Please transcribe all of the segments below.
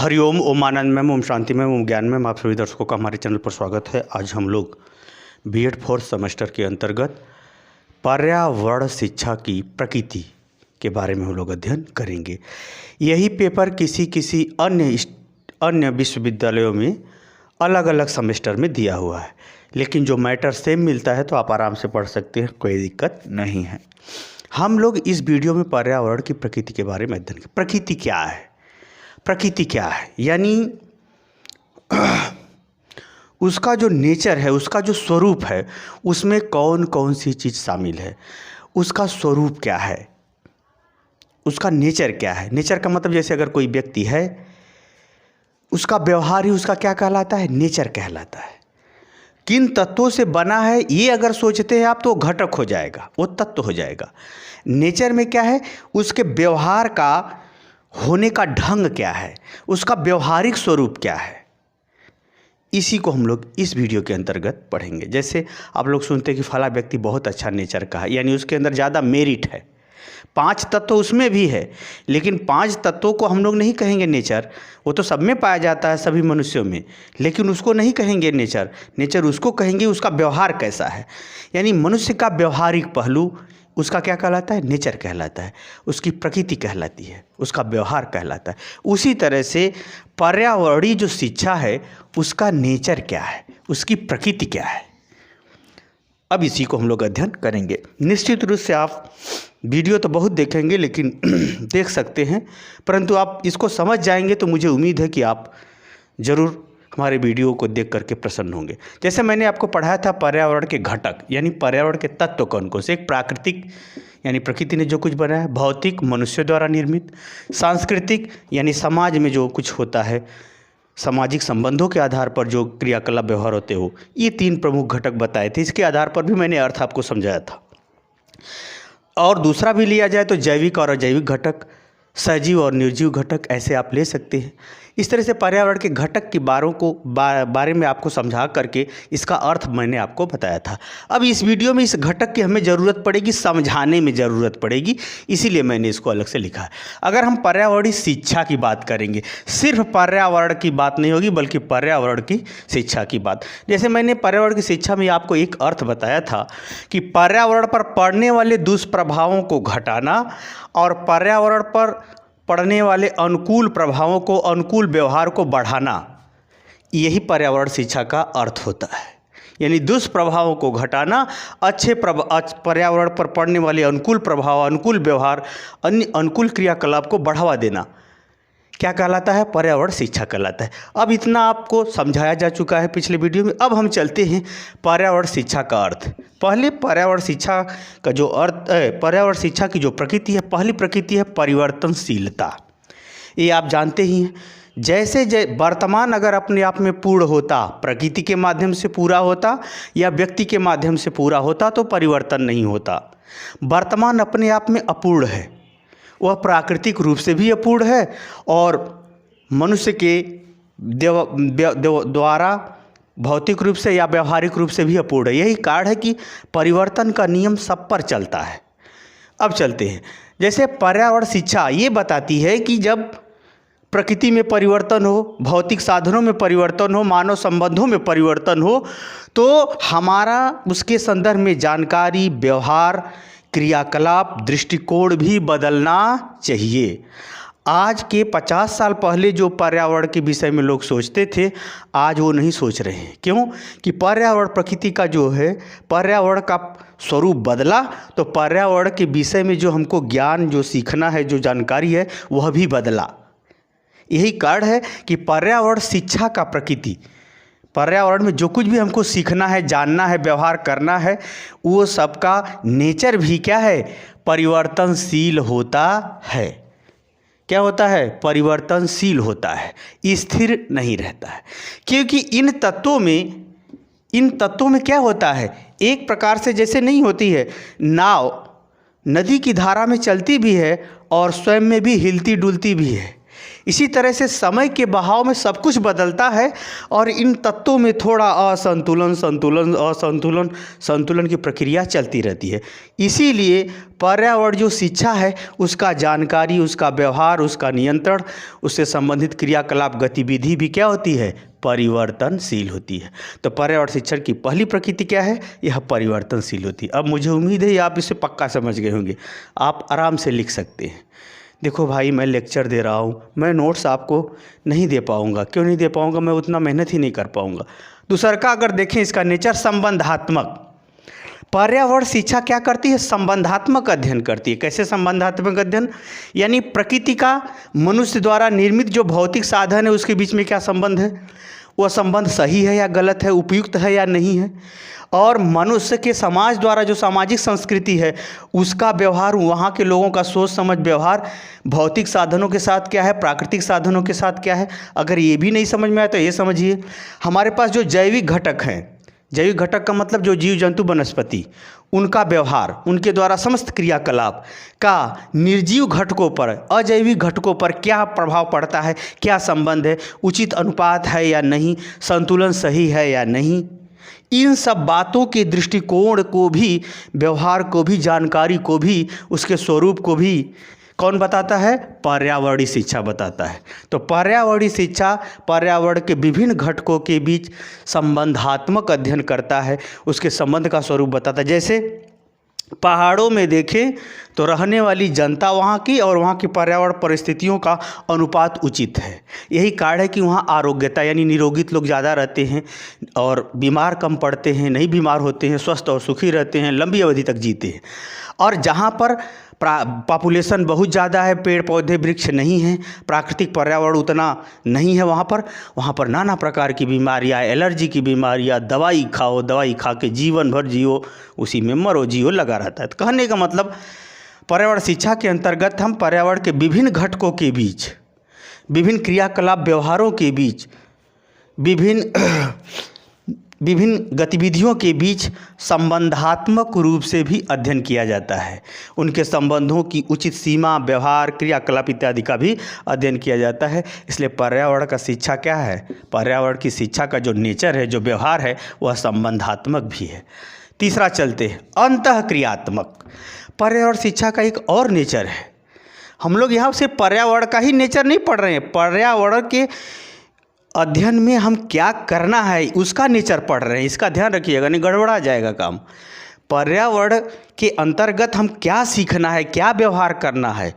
हरिओम, ओम आनंद ma'am, Om Shanti ma'am, ओम ज्ञान ma'am, आप सभी दर्शकों का हमारे चैनल पर स्वागत है। आज हम लोग बीएड फोर्थ सेमेस्टर के अंतर्गत पर्यावरण शिक्षा की प्रकृति के बारे में हम लोग अध्ययन करेंगे। यही पेपर किसी अन्य विश्वविद्यालयों में अलग अलग सेमेस्टर में दिया हुआ है, लेकिन जो मैटर सेम मिलता है तो आप आराम से पढ़ सकते हैं, कोई दिक्कत नहीं है। हम लोग इस वीडियो में पर्यावरण की प्रकृति के बारे में अध्ययन करेंगे। प्रकृति क्या है? प्रकृति क्या है यानी उसका जो नेचर है, उसका जो स्वरूप है, उसमें कौन कौन सी चीज़ शामिल है, उसका स्वरूप क्या है, उसका नेचर क्या है। नेचर का मतलब जैसे अगर कोई व्यक्ति है, उसका व्यवहार ही उसका क्या कहलाता है? नेचर कहलाता है। किन तत्वों से बना है ये अगर सोचते हैं आप तो घटक हो जाएगा, वो तत्व हो जाएगा। नेचर में क्या है? उसके व्यवहार का होने का ढंग क्या है, उसका व्यवहारिक स्वरूप क्या है, इसी को हम लोग इस वीडियो के अंतर्गत पढ़ेंगे। जैसे आप लोग सुनते हैं कि फला व्यक्ति बहुत अच्छा नेचर का है, यानी उसके अंदर ज़्यादा मेरिट है। 5 तत्व उसमें भी है, लेकिन 5 तत्वों को हम लोग नहीं कहेंगे नेचर। वो तो सब में पाया जाता है, सभी मनुष्यों में, लेकिन उसको नहीं कहेंगे नेचर। नेचर उसको कहेंगे उसका व्यवहार कैसा है, यानी मनुष्य का व्यवहारिक पहलू उसका क्या कहलाता है? नेचर कहलाता है। उसकी प्रकृति कहलाती है, उसका व्यवहार कहलाता है। उसी तरह से पर्यावरणीय जो शिक्षा है उसका नेचर क्या है, उसकी प्रकृति क्या है, अब इसी को हम लोग अध्ययन करेंगे। निश्चित रूप से आप वीडियो तो बहुत देखेंगे, लेकिन देख सकते हैं, परंतु आप इसको समझ जाएंगे तो मुझे उम्मीद है कि आप ज़रूर हमारे वीडियो को देख करके प्रसन्न होंगे। जैसे मैंने आपको पढ़ाया था पर्यावरण के घटक, यानी पर्यावरण के तत्व कौन कौन से। एक प्राकृतिक, यानी प्रकृति ने जो कुछ बनाया, भौतिक, मनुष्य द्वारा निर्मित, सांस्कृतिक, यानी समाज में जो कुछ होता है, सामाजिक संबंधों के आधार पर जो क्रियाकलाप व्यवहार होते हो, ये 3 प्रमुख घटक बताए थे। इसके आधार पर भी मैंने अर्थ आपको समझाया था। और दूसरा भी लिया जाए तो जैविक और अजैविक घटक, सजीव और निर्जीव घटक, ऐसे आप ले सकते हैं। इस तरह से पर्यावरण के घटक के बारे में आपको समझा करके इसका अर्थ मैंने आपको बताया था। अब इस वीडियो में इस घटक की हमें ज़रूरत पड़ेगी, समझाने में ज़रूरत पड़ेगी, इसीलिए मैंने इसको अलग से लिखा है। अगर हम पर्यावरणीय शिक्षा की बात करेंगे, सिर्फ पर्यावरण की बात नहीं होगी, बल्कि पर्यावरण की शिक्षा की बात। जैसे मैंने पर्यावरण की शिक्षा में आपको एक अर्थ बताया था कि पर्यावरण पर पड़ने वाले दुष्प्रभावों को घटाना और पर्यावरण पर पड़ने वाले अनुकूल प्रभावों को, अनुकूल व्यवहार को बढ़ाना, यही पर्यावरण शिक्षा का अर्थ होता है। यानी दुष्प्रभावों को घटाना, अच्छे पर्यावरण पर पड़ने वाले अनुकूल प्रभाव, अनुकूल व्यवहार, अन्य अनुकूल क्रियाकलाप को बढ़ावा देना, क्या कहलाता है? पर्यावरण शिक्षा कहलाता है। अब इतना आपको समझाया जा चुका है पिछले वीडियो में। अब हम चलते हैं पर्यावरण शिक्षा का अर्थ। पहले पर्यावरण शिक्षा का जो अर्थ है, पर्यावरण शिक्षा की जो प्रकृति है, पहली प्रकृति है परिवर्तनशीलता। ये आप जानते ही हैं। जैसे वर्तमान अगर अपने आप में पूर्ण होता, प्रकृति के माध्यम से पूरा होता या व्यक्ति के माध्यम से पूरा होता, तो परिवर्तन नहीं होता। वर्तमान अपने आप में अपूर्ण है, वह प्राकृतिक रूप से भी अपूर्ण है और मनुष्य के द्वारा भौतिक रूप से या व्यवहारिक रूप से भी अपूर्ण है। यही कारण है कि परिवर्तन का नियम सब पर चलता है। अब चलते हैं। जैसे पर्यावरण शिक्षा ये बताती है कि जब प्रकृति में परिवर्तन हो, भौतिक साधनों में परिवर्तन हो, मानव संबंधों में परिवर्तन हो, तो हमारा उसके संदर्भ में जानकारी, व्यवहार, क्रियाकलाप, दृष्टिकोण भी बदलना चाहिए। आज के 50 साल पहले जो पर्यावरण के विषय में लोग सोचते थे, आज वो नहीं सोच रहे हैं। क्यों? कि पर्यावरण, प्रकृति का जो है, पर्यावरण का स्वरूप बदला, तो पर्यावरण के विषय में जो हमको ज्ञान, जो सीखना है, जो जानकारी है, वह भी बदला। यही कारण है कि पर्यावरण शिक्षा का प्रकृति, पर्यावरण में जो कुछ भी हमको सीखना है, जानना है, व्यवहार करना है, वो सबका नेचर भी क्या है? परिवर्तनशील होता है। क्या होता है? परिवर्तनशील होता है, स्थिर नहीं रहता है। क्योंकि इन तत्वों में क्या होता है? एक प्रकार से जैसे नहीं होती है नाव, नदी की धारा में चलती भी है और स्वयं में भी हिलती डुलती भी है। इसी तरह से समय के बहाव में सब कुछ बदलता है और इन तत्वों में थोड़ा असंतुलन संतुलन असंतुलन संतुलन की प्रक्रिया चलती रहती है। इसीलिए पर्यावरण जो शिक्षा है उसका जानकारी, उसका व्यवहार, उसका नियंत्रण, उससे संबंधित क्रियाकलाप गतिविधि भी क्या होती है, परिवर्तनशील होती है। तो पर्यावरण शिक्षण की पहली प्रकृति क्या है, यह परिवर्तनशील होती है। अब मुझे उम्मीद है आप इसे पक्का समझ गए होंगे, आप आराम से लिख सकते हैं। देखो भाई, मैं लेक्चर दे रहा हूँ, मैं नोट्स आपको नहीं दे पाऊँगा। क्यों नहीं दे पाऊँगा, मैं उतना मेहनत ही नहीं कर पाऊँगा। दूसरा का अगर देखें इसका नेचर संबंधात्मक, पर्यावरण शिक्षा क्या करती है, संबंधात्मक अध्ययन करती है। कैसे संबंधात्मक अध्ययन, यानी प्रकृति का मनुष्य द्वारा निर्मित जो भौतिक साधन है उसके बीच में क्या संबंध है, वह संबंध सही है या गलत है, उपयुक्त है या नहीं है, और मनुष्य के समाज द्वारा जो सामाजिक संस्कृति है उसका व्यवहार, वहाँ के लोगों का सोच समझ व्यवहार भौतिक साधनों के साथ क्या है, प्राकृतिक साधनों के साथ क्या है। अगर ये भी नहीं समझ में आया तो ये समझिए, हमारे पास जो जैविक घटक हैं, जैविक घटक का मतलब जो जीव जंतु वनस्पति, उनका व्यवहार, उनके द्वारा समस्त क्रियाकलाप का निर्जीव घटकों पर, अजैविक घटकों पर क्या प्रभाव पड़ता है, क्या संबंध है, उचित अनुपात है या नहीं, संतुलन सही है या नहीं, इन सब बातों के दृष्टिकोण को भी, व्यवहार को भी, जानकारी को भी, उसके स्वरूप को भी कौन बताता है, पर्यावरणीय शिक्षा बताता है। तो पर्यावरणीय शिक्षा पर्यावरण के विभिन्न घटकों के बीच संबंधात्मक अध्ययन करता है, उसके संबंध का स्वरूप बताता है। जैसे पहाड़ों में देखें तो रहने वाली जनता वहाँ की और वहाँ की पर्यावरण परिस्थितियों का अनुपात उचित है। यही कारण है कि वहाँ आरोग्यता यानी निरोगित लोग ज़्यादा रहते हैं और बीमार कम पड़ते हैं, नहीं बीमार होते हैं, स्वस्थ और सुखी रहते हैं, लंबी अवधि तक जीते हैं। और जहाँ पर पॉपुलेशन बहुत ज़्यादा है, पेड़ पौधे वृक्ष नहीं हैं, प्राकृतिक पर्यावरण उतना नहीं है, वहाँ पर नाना प्रकार की बीमारियाँ, एलर्जी की बीमारियाँ, दवाई खाओ, दवाई खा के जीवन भर जियो, उसी में मरो जियो लगा रहता है। तो कहने का मतलब पर्यावरण शिक्षा के अंतर्गत हम पर्यावरण के विभिन्न घटकों के बीच, विभिन्न क्रियाकलाप व्यवहारों के बीच, विभिन्न गतिविधियों के बीच संबंधात्मक रूप से भी अध्ययन किया जाता है। उनके संबंधों की उचित सीमा, व्यवहार, क्रियाकलाप इत्यादि का भी अध्ययन किया जाता है। इसलिए पर्यावरण का शिक्षा क्या है, पर्यावरण की शिक्षा का जो नेचर है, जो व्यवहार है, वह संबंधात्मक भी है। तीसरा चलते हैं अंतःक्रियात्मक। पर्यावरण शिक्षा का एक और नेचर है। हम लोग यहाँ से पर्यावरण का ही नेचर नहीं पढ़ रहे हैं, पर्यावरण के अध्ययन में हम क्या करना है उसका नेचर पढ़ रहे हैं। इसका ध्यान रखिएगा, नहीं गड़बड़ा जाएगा काम। पर्यावरण के अंतर्गत हम क्या सीखना है, क्या व्यवहार करना है,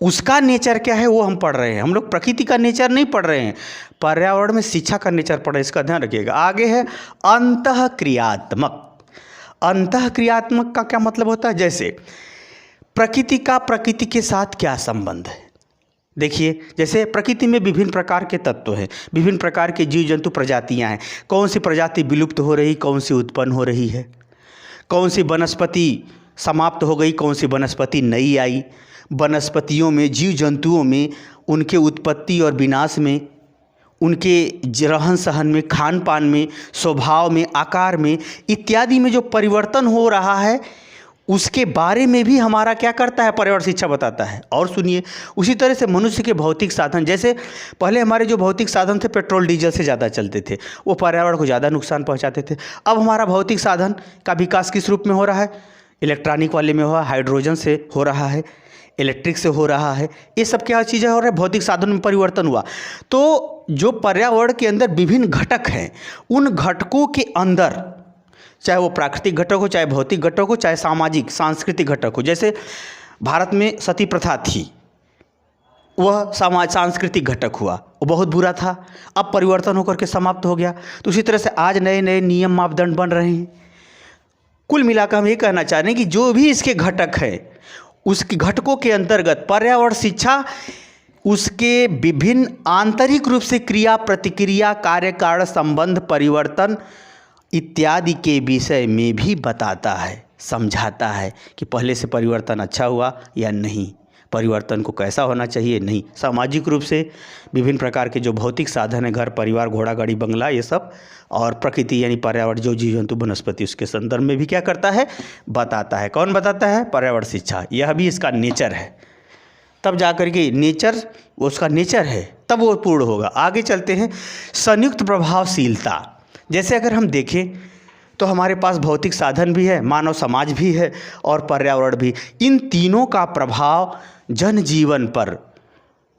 उसका नेचर क्या है वो हम पढ़ रहे हैं। हम लोग प्रकृति का नेचर नहीं पढ़ रहे हैं, पर्यावरण में शिक्षा का नेचर पढ़ रहे हैं। इसका ध्यान रखिएगा। आगे है अंतःक्रियात्मक। अंतःक्रियात्मक का क्या मतलब होता है, जैसे प्रकृति का प्रकृति के साथ क्या संबंध है। देखिए, जैसे प्रकृति में विभिन्न प्रकार के तत्व हैं, विभिन्न प्रकार के जीव जंतु प्रजातियां हैं। कौन सी प्रजाति विलुप्त हो रही, कौन सी उत्पन्न हो रही है, कौन सी वनस्पति समाप्त हो गई, कौन सी वनस्पति नई आई। वनस्पतियों में, जीव जंतुओं में, उनके उत्पत्ति और विनाश में, उनके रहन सहन में, खान पान में, स्वभाव में, आकार में इत्यादि में जो परिवर्तन हो रहा है उसके बारे में भी हमारा क्या करता है, पर्यावरण शिक्षा बताता है। और सुनिए, उसी तरह से मनुष्य के भौतिक साधन, जैसे पहले हमारे जो भौतिक साधन थे पेट्रोल डीजल से ज़्यादा चलते थे, वो पर्यावरण को ज़्यादा नुकसान पहुंचाते थे। अब हमारा भौतिक साधन का विकास किस रूप में हो रहा है, इलेक्ट्रॉनिक वाले में हुआ, हाइड्रोजन से हो रहा है, इलेक्ट्रिक से हो रहा है। ये सब क्या चीज़ें हो रहा है, भौतिक साधन में परिवर्तन हुआ। तो जो पर्यावरण के अंदर विभिन्न घटक हैं, उन घटकों के अंदर, चाहे वो प्राकृतिक घटक हो, चाहे भौतिक घटक हो, चाहे सामाजिक सांस्कृतिक घटक हो। जैसे भारत में सती प्रथा थी, वह सांस्कृतिक घटक हुआ, वो बहुत बुरा था, अब परिवर्तन होकर के समाप्त हो गया। तो उसी तरह से आज नए नए नियम मापदंड बन रहे हैं। कुल मिलाकर हम ये कहना चाह रहे हैं कि जो भी इसके घटक है, उसके घटकों के अंतर्गत पर्यावरण शिक्षा उसके विभिन्न आंतरिक रूप से क्रिया, प्रतिक्रिया, कार्य कारण संबंध, परिवर्तन इत्यादि के विषय में भी बताता है, समझाता है कि पहले से परिवर्तन अच्छा हुआ या नहीं, परिवर्तन को कैसा होना चाहिए, नहीं। सामाजिक रूप से विभिन्न प्रकार के जो भौतिक साधन है, घर परिवार, घोड़ा गाड़ी बंगला, ये सब, और प्रकृति यानी पर्यावरण, जो जीव जंतु वनस्पति, उसके संदर्भ में भी क्या करता है, बताता है। कौन बताता है, पर्यावरण शिक्षा। यह भी इसका नेचर है। तब जा कर के नेचर, उसका नेचर है, तब वो पूर्ण होगा। आगे चलते हैं, संयुक्त प्रभावशीलता। जैसे अगर हम देखें तो हमारे पास भौतिक साधन भी है, मानव समाज भी है और पर्यावरण भी। इन तीनों का प्रभाव जनजीवन पर,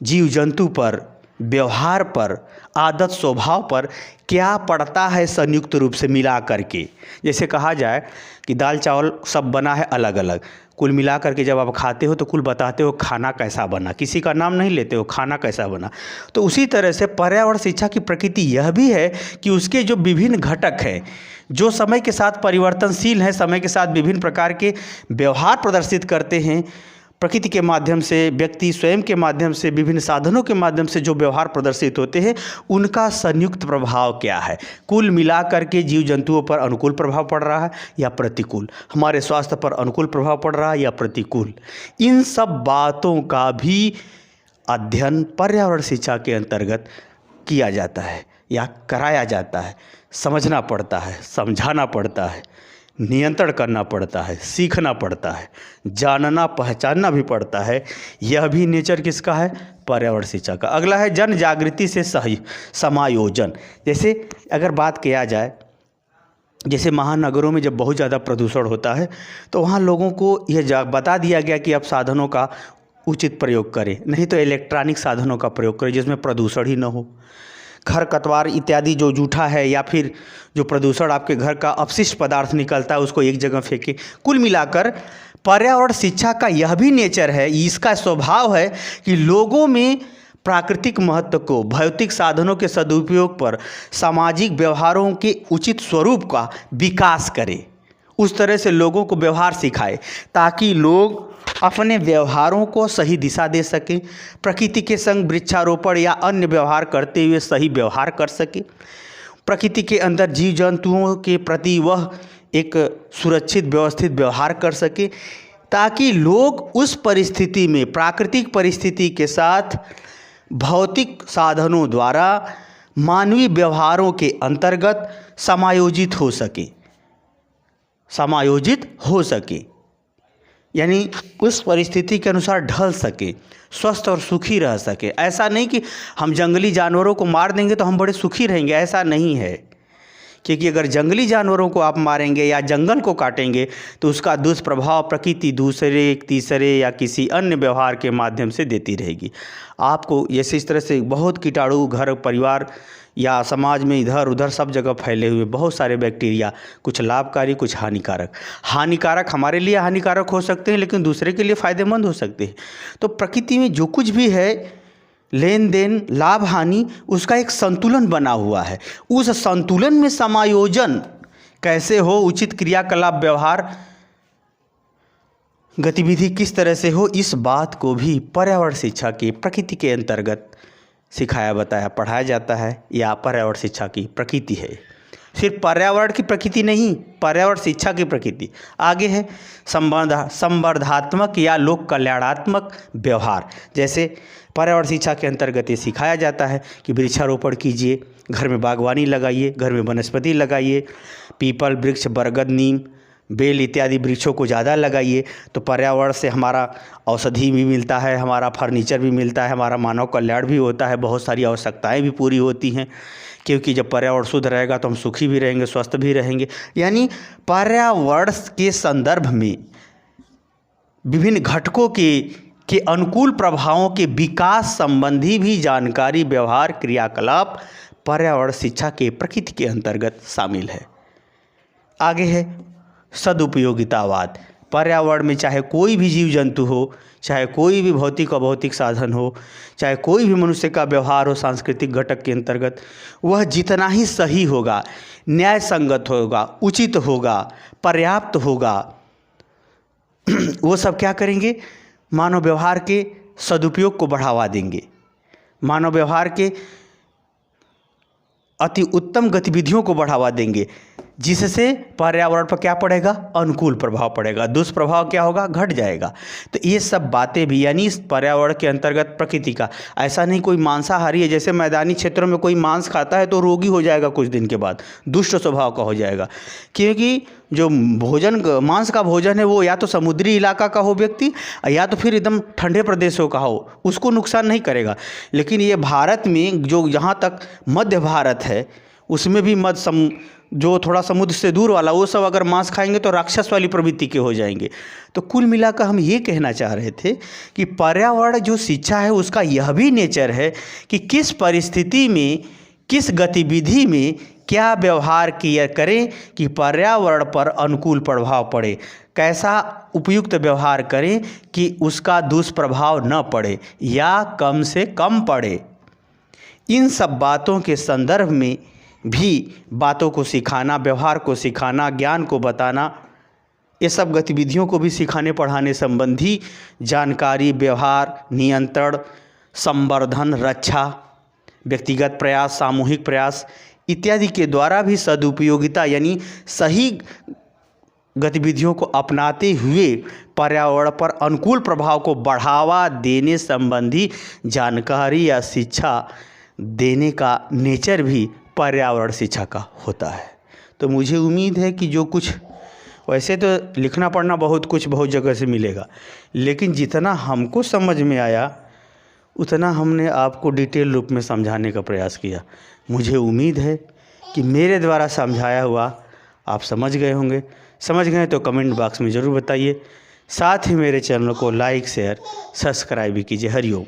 जीव जंतु पर, व्यवहार पर, आदत स्वभाव पर क्या पड़ता है संयुक्त रूप से मिला करके। जैसे कहा जाए कि दाल चावल सब बना है अलग अलग, कुल मिला करके जब आप खाते हो तो कुल बताते हो खाना कैसा बना, किसी का नाम नहीं लेते हो, खाना कैसा बना। तो उसी तरह से पर्यावरण शिक्षा की प्रकृति यह भी है कि उसके जो विभिन्न घटक हैं, जो समय के साथ परिवर्तनशील हैं, समय के साथ विभिन्न प्रकार के व्यवहार प्रदर्शित करते हैं, प्रकृति के माध्यम से, व्यक्ति स्वयं के माध्यम से, विभिन्न साधनों के माध्यम से जो व्यवहार प्रदर्शित होते हैं, उनका संयुक्त प्रभाव क्या है। कुल मिलाकर के जीव जंतुओं पर अनुकूल प्रभाव पड़ रहा है या प्रतिकूल, हमारे स्वास्थ्य पर अनुकूल प्रभाव पड़ रहा है या प्रतिकूल। इन सब बातों का भी अध्ययन पर्यावरण शिक्षा के अंतर्गत किया जाता है या कराया जाता है। समझना पड़ता है, समझाना पड़ता है, नियंत्रण करना पड़ता है, सीखना पड़ता है, जानना पहचानना भी पड़ता है। यह भी नेचर किसका है? पर्यावरण शिक्षा का। अगला है जन जागृति से सही समायोजन। जैसे अगर बात किया जाए, जैसे महानगरों में जब बहुत ज़्यादा प्रदूषण होता है तो वहाँ लोगों को यह बता दिया गया कि आप साधनों का उचित प्रयोग करें, नहीं तो इलेक्ट्रॉनिक साधनों का प्रयोग करें जिसमें प्रदूषण ही न हो। खर पतवार इत्यादि जो जूठा है या फिर जो प्रदूषण आपके घर का अपशिष्ट पदार्थ निकलता है उसको एक जगह फेंके। कुल मिलाकर पर्यावरण शिक्षा का यह भी नेचर है, इसका स्वभाव है कि लोगों में प्राकृतिक महत्व को, भौतिक साधनों के सदुपयोग पर, सामाजिक व्यवहारों के उचित स्वरूप का विकास करे। उस तरह से लोगों को व्यवहार सिखाए ताकि लोग अपने व्यवहारों को सही दिशा दे सकें, प्रकृति के संग वृक्षारोपण या अन्य व्यवहार करते हुए सही व्यवहार कर सकें, प्रकृति के अंदर जीव जंतुओं के प्रति वह एक सुरक्षित व्यवस्थित व्यवहार कर सके, ताकि लोग उस परिस्थिति में, प्राकृतिक परिस्थिति के साथ भौतिक साधनों द्वारा मानवीय व्यवहारों के अंतर्गत समायोजित हो सके, यानी उस परिस्थिति के अनुसार ढल सके, स्वस्थ और सुखी रह सके। ऐसा नहीं कि हम जंगली जानवरों को मार देंगे तो हम बड़े सुखी रहेंगे, ऐसा नहीं है। क्योंकि अगर जंगली जानवरों को आप मारेंगे या जंगल को काटेंगे तो उसका दुष्प्रभाव प्रकृति दूसरे, तीसरे या किसी अन्य व्यवहार के माध्यम से देती रहेगी आपको। जैसे इस तरह से बहुत कीटाणु घर परिवार या समाज में इधर उधर सब जगह फैले हुए बहुत सारे बैक्टीरिया, कुछ लाभकारी कुछ हानिकारक हमारे लिए हानिकारक हो सकते हैं लेकिन दूसरे के लिए फ़ायदेमंद हो सकते हैं। तो प्रकृति में जो कुछ भी है, लेन देन, लाभ हानि, उसका एक संतुलन बना हुआ है। उस संतुलन में समायोजन कैसे हो, उचित क्रियाकलाप, व्यवहार, गतिविधि किस तरह से हो, इस बात को भी पर्यावरण शिक्षा की प्रकृति के अंतर्गत सिखाया, बताया, पढ़ाया जाता है। या पर्यावरण शिक्षा की प्रकृति है। सिर्फ पर्यावरण की प्रकृति नहीं, पर्यावरण शिक्षा की प्रकृति। आगे है संवर्धात्मक या लोक कल्याणात्मक व्यवहार। जैसे पर्यावरण शिक्षा के अंतर्गत ये सिखाया जाता है कि वृक्षारोपण कीजिए, घर में बागवानी लगाइए, घर में वनस्पति लगाइए, पीपल वृक्ष, बरगद, नीम, बेल इत्यादि वृक्षों को ज़्यादा लगाइए। तो पर्यावरण से हमारा औषधि भी मिलता है, हमारा फर्नीचर भी मिलता है, हमारा मानव कल्याण भी होता है, बहुत सारी आवश्यकताएं भी पूरी होती हैं। क्योंकि जब पर्यावरण शुद्ध रहेगा तो हम सुखी भी रहेंगे, स्वस्थ भी रहेंगे। यानी पर्यावरण के संदर्भ में विभिन्न घटकों के अनुकूल प्रभावों के विकास संबंधी भी जानकारी, व्यवहार, क्रियाकलाप पर्यावरण शिक्षा के प्रकृति के अंतर्गत शामिल है। आगे है सदुपयोगितावाद। पर्यावरण में चाहे कोई भी जीव जंतु हो, चाहे कोई भी भौतिक अभौतिक साधन हो, चाहे कोई भी मनुष्य का व्यवहार हो सांस्कृतिक घटक के अंतर्गत, वह जितना ही सही होगा, न्याय संगत होगा, उचित होगा, पर्याप्त होगा, वो सब क्या करेंगे? मानव व्यवहार के सदुपयोग को बढ़ावा देंगे, मानव व्यवहार के अति उत्तम गतिविधियों को बढ़ावा देंगे। जिससे पर्यावरण पर क्या पड़ेगा, अनुकूल प्रभाव पड़ेगा, दुष्प्रभाव क्या होगा, घट जाएगा। तो ये सब बातें भी, यानी इस पर्यावरण के अंतर्गत प्रकृति का, ऐसा नहीं कोई मांसाहारी है, जैसे मैदानी क्षेत्रों में कोई मांस खाता है तो रोगी हो जाएगा कुछ दिन के बाद, दुष्ट स्वभाव का हो जाएगा, क्योंकि जो भोजन मांस का भोजन है वो या तो समुद्री इलाका का हो व्यक्ति, या तो फिर एकदम ठंडे प्रदेशों का हो, उसको नुकसान नहीं करेगा। लेकिन ये भारत में जो यहाँ तक मध्य भारत है उसमें भी जो थोड़ा समुद्र से दूर वाला, वो सब अगर मांस खाएंगे तो राक्षस वाली प्रवृत्ति के हो जाएंगे। तो कुल मिलाकर हम ये कहना चाह रहे थे कि पर्यावरण जो शिक्षा है उसका यह भी नेचर है कि किस परिस्थिति में, किस गतिविधि में क्या व्यवहार किया करें कि पर्यावरण पर अनुकूल प्रभाव पड़े, कैसा उपयुक्त व्यवहार करें कि उसका दुष्प्रभाव न पड़े या कम से कम पड़े। इन सब बातों के संदर्भ में भी बातों को सिखाना, व्यवहार को सिखाना, ज्ञान को बताना, ये सब गतिविधियों को भी सिखाने पढ़ाने संबंधी जानकारी, व्यवहार, नियंत्रण, संवर्धन, रक्षा, व्यक्तिगत प्रयास, सामूहिक प्रयास इत्यादि के द्वारा भी सदुपयोगिता यानी सही गतिविधियों को अपनाते हुए पर्यावरण पर अनुकूल प्रभाव को बढ़ावा देने संबंधी जानकारी या शिक्षा देने का नेचर भी पर्यावरण शिक्षा का होता है। तो मुझे उम्मीद है कि जो कुछ, वैसे तो लिखना पढ़ना बहुत जगह से मिलेगा, लेकिन जितना हमको समझ में आया उतना हमने आपको डिटेल रूप में समझाने का प्रयास किया। मुझे उम्मीद है कि मेरे द्वारा समझाया हुआ आप समझ गए होंगे। समझ गए तो कमेंट बॉक्स में ज़रूर बताइए। साथ ही मेरे चैनल को लाइक, शेयर, सब्सक्राइब भी कीजिए। हरिओम।